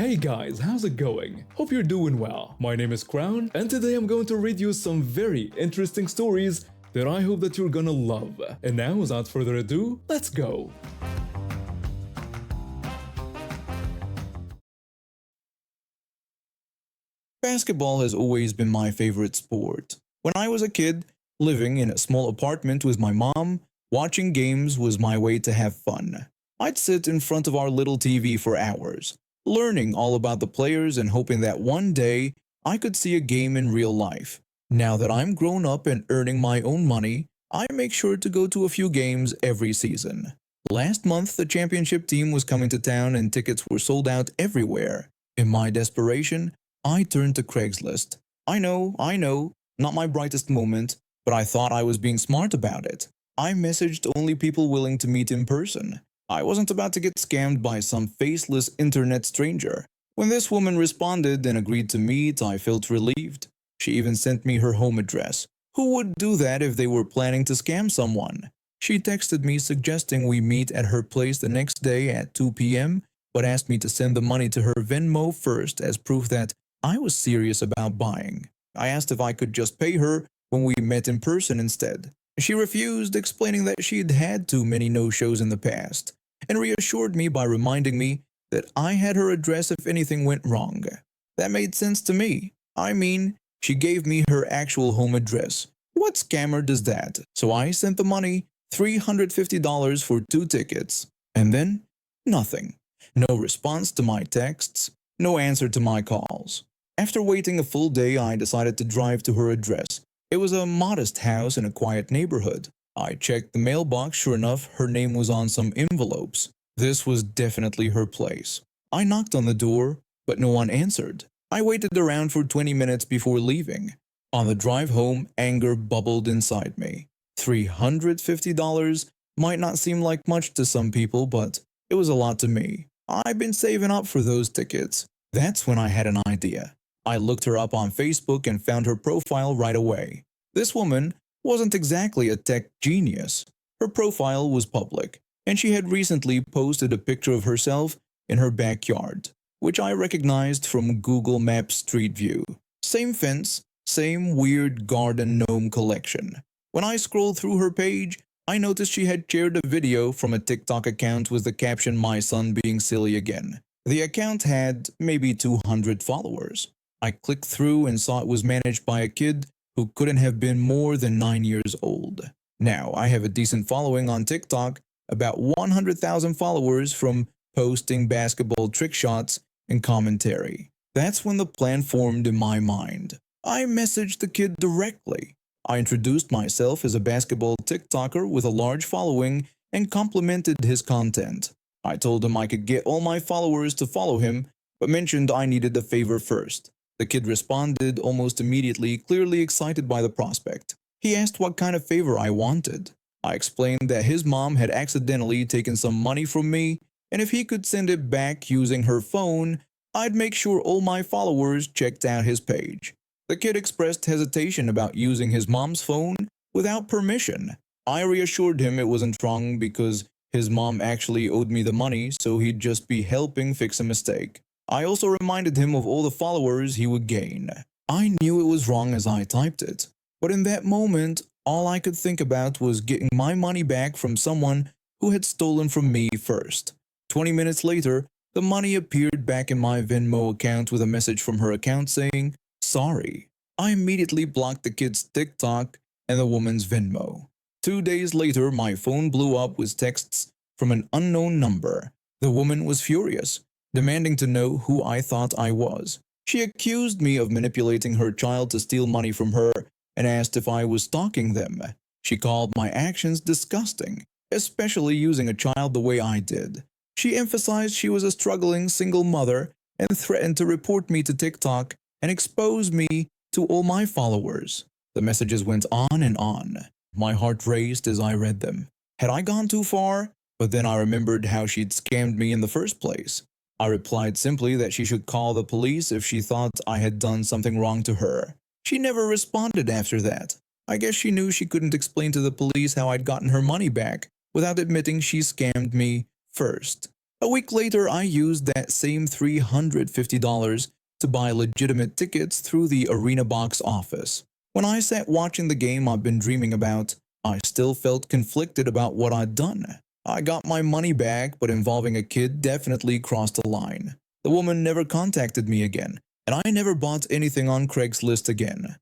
Hey guys, how's it going? Hope you're doing well. My name is Crown, and today I'm going to read you some very interesting stories that I hope that you're gonna love. And now, without further ado, let's go! Basketball has always been my favorite sport. When I was a kid, living in a small apartment with my mom, watching games was my way to have fun. I'd sit in front of our little TV for hours, learning all about the players and hoping that one day I could see a game in real life. Now that I'm grown up and earning my own money, I make sure to go to a few games every season. Last month, the championship team was coming to town and tickets were sold out everywhere. In my desperation, I turned to Craigslist. I know, not my brightest moment, but I thought I was being smart about it. I messaged only people willing to meet in person. I wasn't about to get scammed by some faceless internet stranger. When this woman responded and agreed to meet, I felt relieved. She even sent me her home address. Who would do that if they were planning to scam someone? She texted me suggesting we meet at her place the next day at 2 p.m., but asked me to send the money to her Venmo first as proof that I was serious about buying. I asked if I could just pay her when we met in person instead. She refused, explaining that she'd had too many no-shows in the past, and reassured me by reminding me that I had her address if anything went wrong. That made sense to me. I mean, she gave me her actual home address. What scammer does that? So I sent the money, $350 for 2 tickets. And then, nothing. No response to my texts, no answer to my calls. After waiting a full day, I decided to drive to her address. It was a modest house in a quiet neighborhood. I checked the mailbox. Sure enough, her name was on some envelopes. This was definitely her place. I knocked on the door, but no one answered. I waited around for 20 minutes before leaving. On the drive home, anger bubbled inside me. $350 might not seem like much to some people, but it was a lot to me. I've been saving up for those tickets. That's when I had an idea. I looked her up on Facebook and found her profile right away. This woman wasn't exactly a tech genius. Her profile was public, and she had recently posted a picture of herself in her backyard, which I recognized from Google Maps Street View. Same fence, same weird garden gnome collection. When I scrolled through her page, I noticed she had shared a video from a TikTok account with the caption "My son being silly again." The account had maybe 200 followers. I clicked through and saw it was managed by a kid who couldn't have been more than 9 years old. Now, I have a decent following on TikTok, about 100,000 followers from posting basketball trick shots and commentary. That's when the plan formed in my mind. I messaged the kid directly. I introduced myself as a basketball TikToker with a large following and complimented his content. I told him I could get all my followers to follow him, but mentioned I needed a favor first. The kid responded almost immediately, clearly excited by the prospect. He asked what kind of favor I wanted. I explained that his mom had accidentally taken some money from me, and if he could send it back using her phone, I'd make sure all my followers checked out his page. The kid expressed hesitation about using his mom's phone without permission. I reassured him it wasn't wrong because his mom actually owed me the money, so he'd just be helping fix a mistake. I also reminded him of all the followers he would gain. I knew it was wrong as I typed it, but in that moment, all I could think about was getting my money back from someone who had stolen from me first. 20 minutes later, the money appeared back in my Venmo account with a message from her account saying, "Sorry." I immediately blocked the kid's TikTok and the woman's Venmo. 2 days later, my phone blew up with texts from an unknown number. The woman was furious, demanding to know who I thought I was. She accused me of manipulating her child to steal money from her and asked if I was stalking them. She called my actions disgusting, especially using a child the way I did. She emphasized she was a struggling single mother and threatened to report me to TikTok and expose me to all my followers. The messages went on and on. My heart raced as I read them. Had I gone too far? But then I remembered how she'd scammed me in the first place. I replied simply that she should call the police if she thought I had done something wrong to her. She never responded after that. I guess she knew she couldn't explain to the police how I'd gotten her money back without admitting she scammed me first. A week later, I used that same $350 to buy legitimate tickets through the Arena Box office. When I sat watching the game I've been dreaming about, I still felt conflicted about what I'd done. I got my money back, but involving a kid definitely crossed a line. The woman never contacted me again, and I never bought anything on Craigslist again.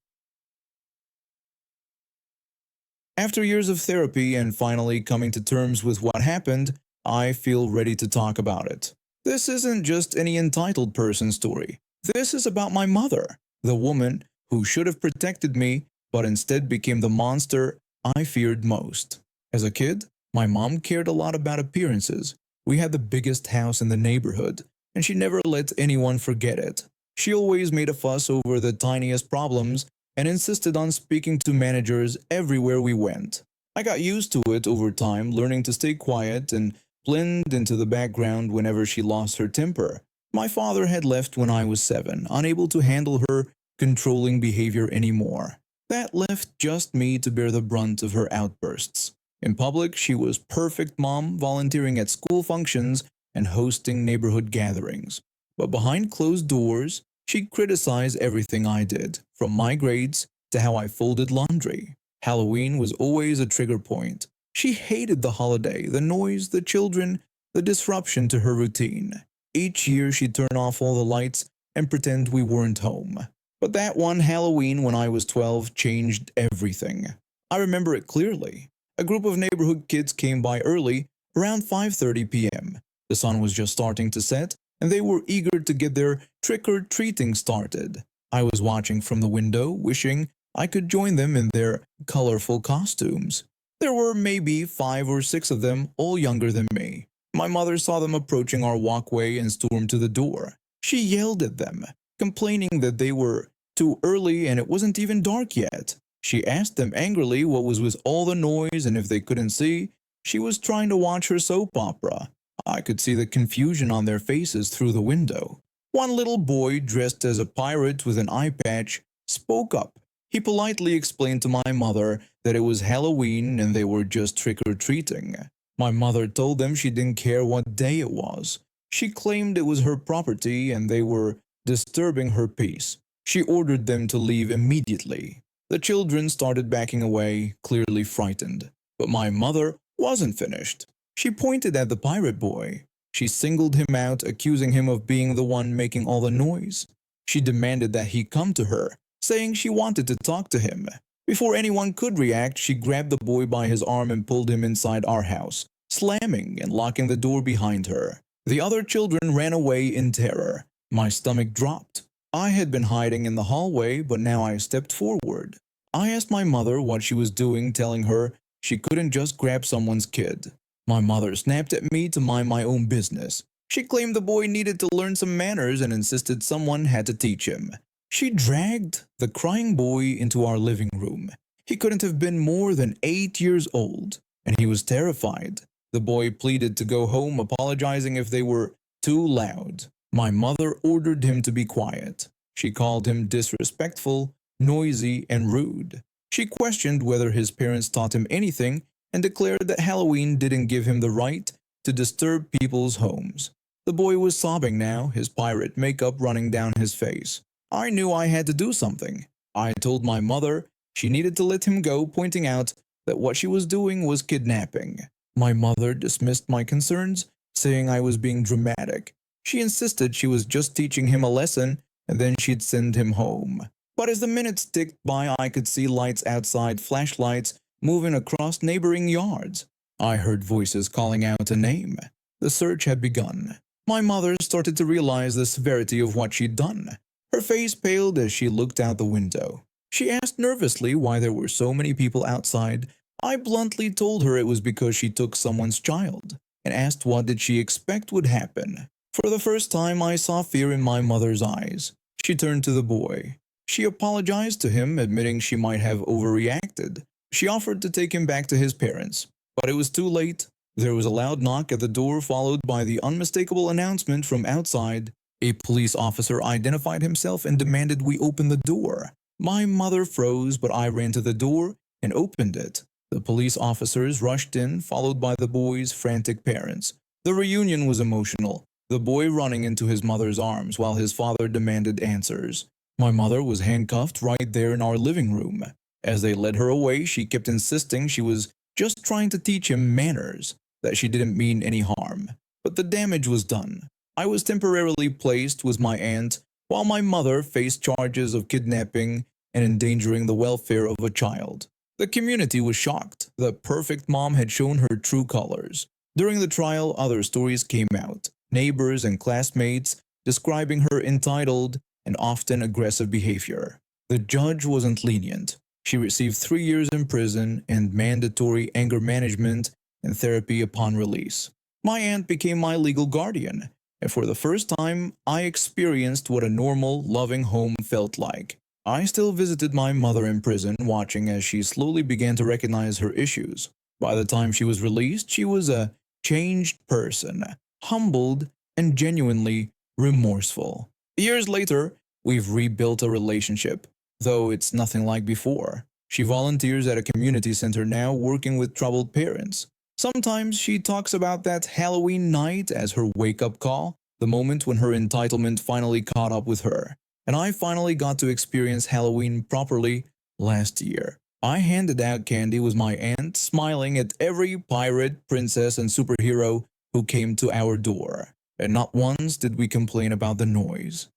After years of therapy and finally coming to terms with what happened, I feel ready to talk about it. This isn't just any entitled person story. This is about my mother, the woman who should have protected me, but instead became the monster I feared most. As a kid, my mom cared a lot about appearances. We had the biggest house in the neighborhood, and she never let anyone forget it. She always made a fuss over the tiniest problems and insisted on speaking to managers everywhere we went. I got used to it over time, learning to stay quiet and blend into the background whenever she lost her temper. My father had left when I was 7, unable to handle her controlling behavior anymore. That left just me to bear the brunt of her outbursts. In public, she was perfect mom, volunteering at school functions and hosting neighborhood gatherings. But behind closed doors, she criticized everything I did, from my grades to how I folded laundry. Halloween was always a trigger point. She hated the holiday, the noise, the children, the disruption to her routine. Each year she'd turn off all the lights and pretend we weren't home. But that one Halloween when I was 12 changed everything. I remember it clearly. A group of neighborhood kids came by early, around 5:30 p.m. The sun was just starting to set, and they were eager to get their trick-or-treating started. I was watching from the window, wishing I could join them in their colorful costumes. There were maybe 5 or 6 of them, all younger than me. My mother saw them approaching our walkway and stormed to the door. She yelled at them, complaining that they were too early and it wasn't even dark yet. She asked them angrily what was with all the noise and if they couldn't see. She was trying to watch her soap opera. I could see the confusion on their faces through the window. One little boy, dressed as a pirate with an eye patch, spoke up. He politely explained to my mother that it was Halloween and they were just trick-or-treating. My mother told them she didn't care what day it was. She claimed it was her property and they were disturbing her peace. She ordered them to leave immediately. The children started backing away, clearly frightened. But my mother wasn't finished. She pointed at the pirate boy. She singled him out, accusing him of being the one making all the noise. She demanded that he come to her, saying she wanted to talk to him. Before anyone could react, she grabbed the boy by his arm and pulled him inside our house, slamming and locking the door behind her. The other children ran away in terror. My stomach dropped. I had been hiding in the hallway, but now I stepped forward. I asked my mother what she was doing, telling her she couldn't just grab someone's kid. My mother snapped at me to mind my own business. She claimed the boy needed to learn some manners and insisted someone had to teach him. She dragged the crying boy into our living room. He couldn't have been more than 8 years old, and he was terrified. The boy pleaded to go home, apologizing if they were too loud. My mother ordered him to be quiet. She called him disrespectful, noisy, and rude. She questioned whether his parents taught him anything and declared that Halloween didn't give him the right to disturb people's homes. The boy was sobbing now, his pirate makeup running down his face. I knew I had to do something. I told my mother she needed to let him go, pointing out that what she was doing was kidnapping. My mother dismissed my concerns, saying I was being dramatic. She insisted she was just teaching him a lesson and then she'd send him home. But as the minutes ticked by, I could see lights outside, flashlights moving across neighboring yards. I heard voices calling out a name. The search had begun. My mother started to realize the severity of what she'd done. Her face paled as she looked out the window. She asked nervously why there were so many people outside. I bluntly told her it was because she took someone's child, and asked what did she expect would happen. For the first time, I saw fear in my mother's eyes. She turned to the boy. She apologized to him, admitting she might have overreacted. She offered to take him back to his parents, but it was too late. There was a loud knock at the door, followed by the unmistakable announcement from outside. A police officer identified himself and demanded we open the door. My mother froze, but I ran to the door and opened it. The police officers rushed in, followed by the boy's frantic parents. The reunion was emotional, the boy running into his mother's arms while his father demanded answers. My mother was handcuffed right there in our living room. As they led her away, she kept insisting she was just trying to teach him manners, that she didn't mean any harm. But the damage was done. I was temporarily placed with my aunt while my mother faced charges of kidnapping and endangering the welfare of a child. The community was shocked. The perfect mom had shown her true colors. During the trial, other stories came out. Neighbors and classmates describing her entitled and often aggressive behavior. The judge wasn't lenient. She received 3 years in prison and mandatory anger management and therapy upon release. My aunt became my legal guardian, and for the first time, I experienced what a normal, loving home felt like. I still visited my mother in prison, watching as she slowly began to recognize her issues. By the time she was released, she was a changed person, humbled and genuinely remorseful. Years later, we've rebuilt a relationship, though it's nothing like before. She volunteers at a community center now, working with troubled parents. Sometimes she talks about that Halloween night as her wake-up call, the moment when her entitlement finally caught up with her. And I finally got to experience Halloween properly last year. I handed out candy with my aunt, smiling at every pirate, princess, and superhero who came to our door. And not once did we complain about the noise.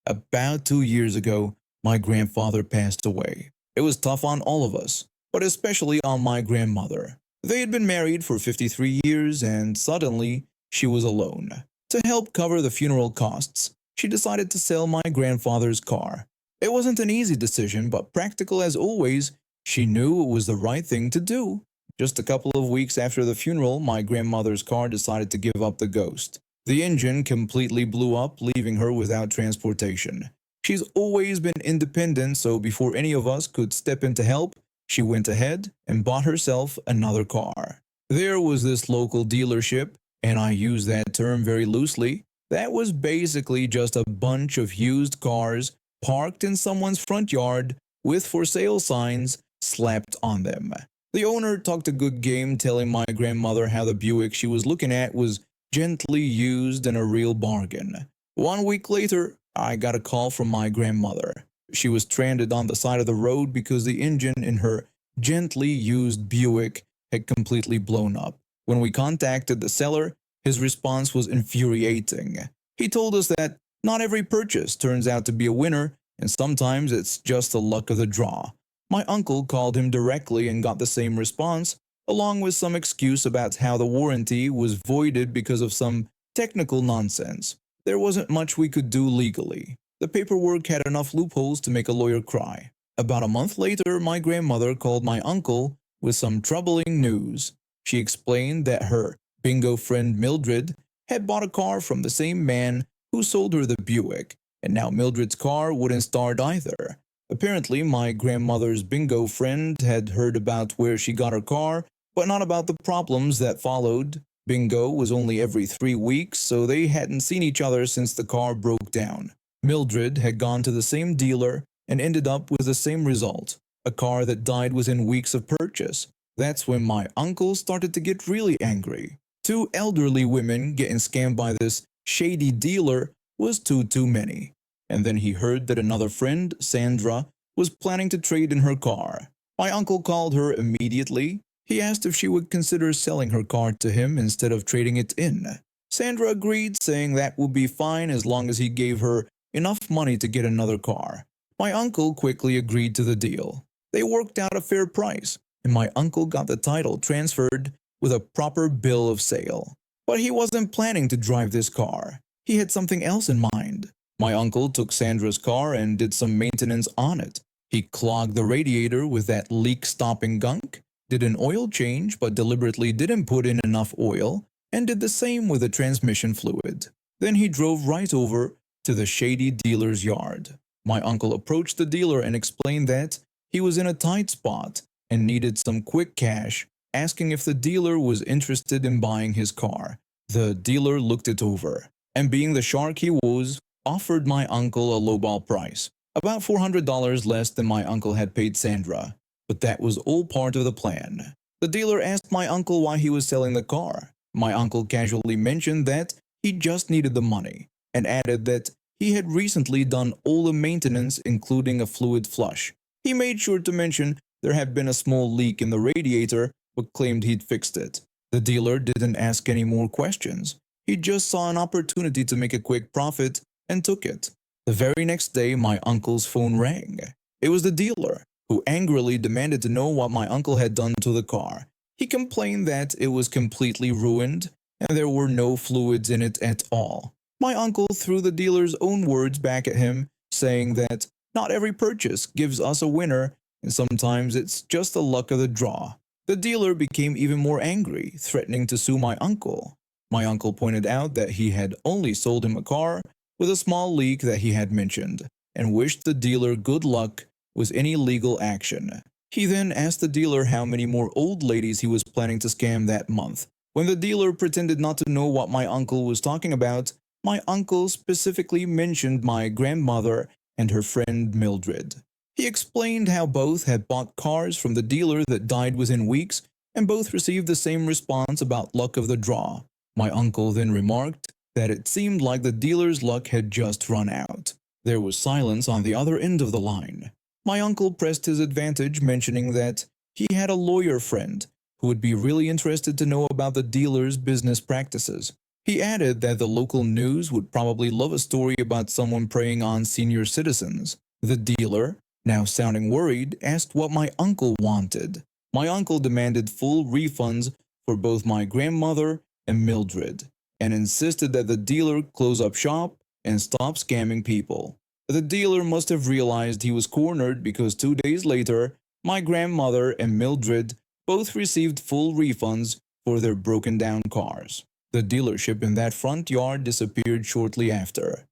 About 2 years ago, my grandfather passed away. It was tough on all of us, but especially on my grandmother. They had been married for 53 years and suddenly she was alone. To help cover the funeral costs, she decided to sell my grandfather's car. It wasn't an easy decision, but practical as always, she knew it was the right thing to do. Just a couple of weeks after the funeral, my grandmother's car decided to give up the ghost. The engine completely blew up, leaving her without transportation. She's always been independent, so before any of us could step in to help, she went ahead and bought herself another car. There was this local dealership, and I use that term very loosely, that was basically just a bunch of used cars parked in someone's front yard with for sale signs slapped on them. The owner talked a good game, telling my grandmother how the Buick she was looking at was gently used and a real bargain. 1 week later, I got a call from my grandmother. She was stranded on the side of the road because the engine in her gently used Buick had completely blown up. When we contacted the seller, his response was infuriating. He told us that not every purchase turns out to be a winner, and sometimes it's just the luck of the draw. My uncle called him directly and got the same response, along with some excuse about how the warranty was voided because of some technical nonsense. There wasn't much we could do legally. The paperwork had enough loopholes to make a lawyer cry. About a month later, my grandmother called my uncle with some troubling news. She explained that her bingo friend Mildred had bought a car from the same man who sold her the Buick, and now Mildred's car wouldn't start either. Apparently, my grandmother's bingo friend had heard about where she got her car, but not about the problems that followed. Bingo was only every 3 weeks, so they hadn't seen each other since the car broke down. Mildred had gone to the same dealer and ended up with the same result, a car that died within weeks of purchase. That's when my uncle started to get really angry. 2 elderly women getting scammed by this shady dealer was too many. And then he heard that another friend, Sandra, was planning to trade in her car. My uncle called her immediately. He asked if she would consider selling her car to him instead of trading it in. Sandra agreed, saying that would be fine as long as he gave her enough money to get another car. My uncle quickly agreed to the deal. They worked out a fair price, and my uncle got the title transferred with a proper bill of sale. But he wasn't planning to drive this car. He had something else in mind. My uncle took Sandra's car and did some maintenance on it. He clogged the radiator with that leak-stopping gunk, did an oil change but deliberately didn't put in enough oil, and did the same with the transmission fluid. Then he drove right over to the shady dealer's yard. My uncle approached the dealer and explained that he was in a tight spot and needed some quick cash, asking if the dealer was interested in buying his car. The dealer looked it over, and being the shark he was, offered my uncle a lowball price, about $400 less than my uncle had paid Sandra. But that was all part of the plan. The dealer asked my uncle why he was selling the car. My uncle casually mentioned that he just needed the money and added that he had recently done all the maintenance, including a fluid flush. He made sure to mention there had been a small leak in the radiator, but claimed he'd fixed it. The dealer didn't ask any more questions. He just saw an opportunity to make a quick profit and took it. The very next day, my uncle's phone rang. It was the dealer, who angrily demanded to know what my uncle had done to the car. He complained that it was completely ruined and there were no fluids in it at all. My uncle threw the dealer's own words back at him, saying that not every purchase gives us a winner and sometimes it's just the luck of the draw. The dealer became even more angry, threatening to sue my uncle. My uncle pointed out that he had only sold him a car with a small leak that he had mentioned, and wished the dealer good luck with any legal action. He then asked the dealer how many more old ladies he was planning to scam that month. When the dealer pretended not to know what my uncle was talking about, my uncle specifically mentioned my grandmother and her friend Mildred. He explained how both had bought cars from the dealer that died within weeks and both received the same response about luck of the draw. My uncle then remarked that it seemed like the dealer's luck had just run out. There was silence on the other end of the line. My uncle pressed his advantage, mentioning that he had a lawyer friend who would be really interested to know about the dealer's business practices. He added that the local news would probably love a story about someone preying on senior citizens. The dealer, now sounding worried, asked what my uncle wanted. My uncle demanded full refunds for both my grandmother and Mildred, and insisted that the dealer close up shop and stop scamming people. The dealer must have realized he was cornered because 2 days later, my grandmother and Mildred both received full refunds for their broken down cars. The dealership in that front yard disappeared shortly after.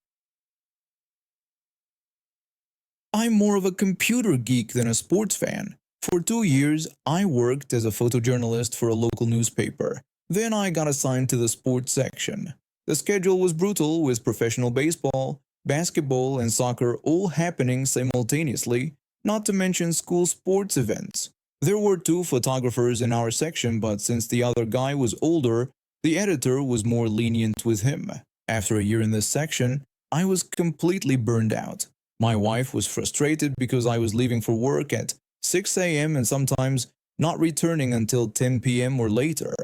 I'm more of a computer geek than a sports fan. For 2 years, I worked as a photojournalist for a local newspaper. Then I got assigned to the sports section. The schedule was brutal, with professional baseball, basketball, and soccer all happening simultaneously, not to mention school sports events. There were 2 photographers in our section, but since the other guy was older, the editor was more lenient with him. After a year in this section, I was completely burned out. My wife was frustrated because I was leaving for work at 6 a.m. and sometimes not returning until 10 p.m. or later.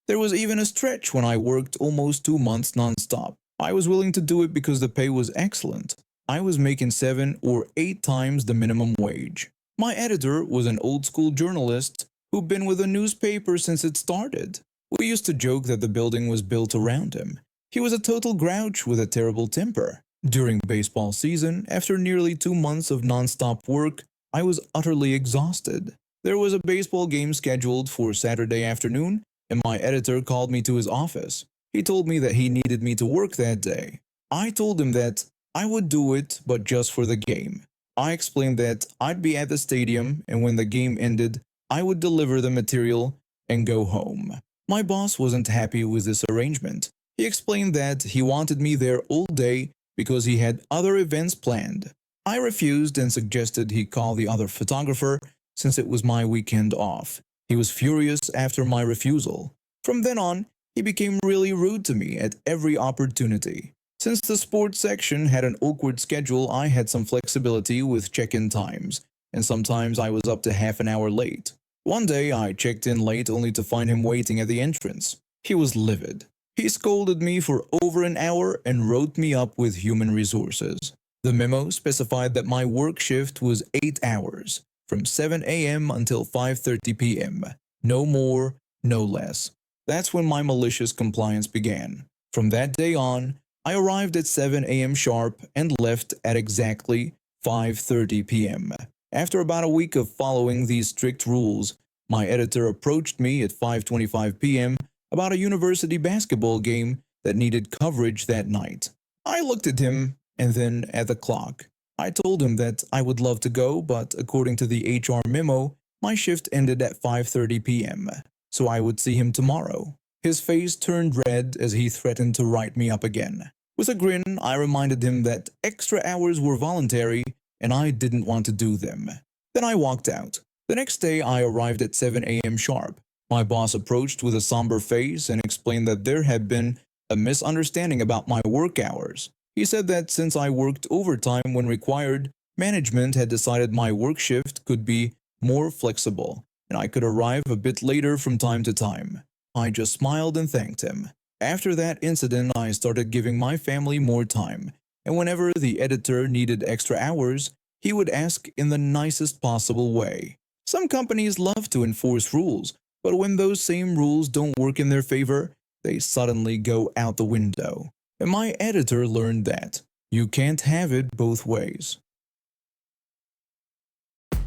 There was even a stretch when I worked almost 2 months non-stop. I was willing to do it because the pay was excellent. I was making 7 or 8 times the minimum wage. My editor was an old-school journalist who'd been with the newspaper since it started. We used to joke that the building was built around him. He was a total grouch with a terrible temper. During baseball season, after nearly 2 months of non-stop work, I was utterly exhausted. There was a baseball game scheduled for Saturday afternoon, and my editor called me to his office. He told me that he needed me to work that day. I told him that I would do it, but just for the game. I explained that I'd be at the stadium, and when the game ended, I would deliver the material and go home. My boss wasn't happy with this arrangement. He explained that he wanted me there all day because he had other events planned. I refused and suggested he call the other photographer since it was my weekend off. He was furious after my refusal. From then on, he became really rude to me at every opportunity. Since the sports section had an awkward schedule, I had some flexibility with check-in times, and sometimes I was up to half an hour late. One day, I checked in late only to find him waiting at the entrance. He was livid. He scolded me for over an hour and wrote me up with human resources. The memo specified that my work shift was 8 hours, from 7 a.m. until 5:30 p.m. No more, no less. That's when my malicious compliance began. From that day on, I arrived at 7 a.m. sharp and left at exactly 5:30 p.m. After about a week of following these strict rules, my editor approached me at 5:25 p.m. about a university basketball game that needed coverage that night. I looked at him and then at the clock. I told him that I would love to go, but according to the HR memo, my shift ended at 5:30 p.m., so I would see him tomorrow. His face turned red as he threatened to write me up again. With a grin, I reminded him that extra hours were voluntary and I didn't want to do them. Then I walked out. The next day, I arrived at 7 a.m. sharp. My boss approached with a somber face and explained that there had been a misunderstanding about my work hours. He said that since I worked overtime when required, management had decided my work shift could be more flexible and I could arrive a bit later from time to time. I just smiled and thanked him. After that incident, I started giving my family more time, and whenever the editor needed extra hours, he would ask in the nicest possible way. Some companies love to enforce rules, but when those same rules don't work in their favor, they suddenly go out the window. And my editor learned that you can't have it both ways.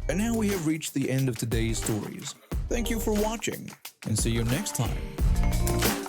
And now we have reached the end of today's stories. Thank you for watching, and see you next time.